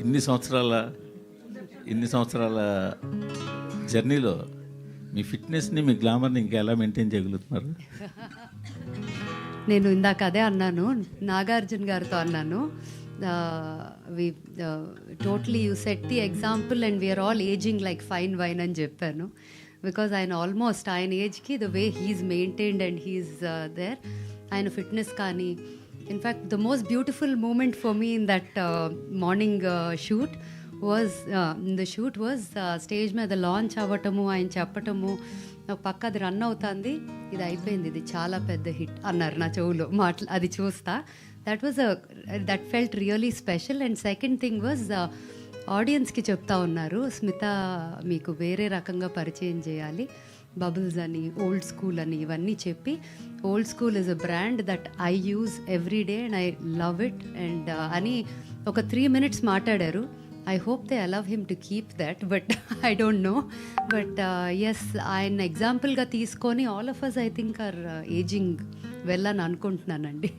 ఇన్ని సంవత్సరాల జర్నీలో మీ ఫిట్నెస్ని, మీ గ్లామర్ని ఇంకా ఎలా మెయింటైన్ చేయగలుగుతున్నారు? నేను ఇందాక అదే అన్నాను, నాగార్జున గారితో అన్నాను, we totally you set the example and we are all ageing like fine wine అని చెప్పాను. బికాజ్ ఆయన ఏజ్కి the way he is maintained and he is there. ఆయన ఫిట్నెస్ కానీ, in fact the most beautiful moment for me in that morning shoot was stage మీద launch అవ్వటము, ఆయన చెప్పటము, ఒక పక్క అది రన్ అవుతుంది, ఇది అయిపోయింది, ఇది చాలా పెద్ద హిట్ అన్నారు నా చెవులో అది చూస్తా. That felt really special. And second thing was ఆడియన్స్కి చెప్తా ఉన్నారు, స్మిత మీకు వేరే రకంగా పరిచయం చేయాలి, బబుల్స్ అని, ఓల్డ్ స్కూల్ అని, ఇవన్నీ చెప్పి old school is a brand that I use every day and I love it and అని ఒక 3 minutes మాట్లాడారు. I hope they allow him to keep that, but I don't know. But yes, ఆయన ఎగ్జాంపుల్గా తీసుకొని all of us I think are aging well అని అనుకుంటున్నానండి.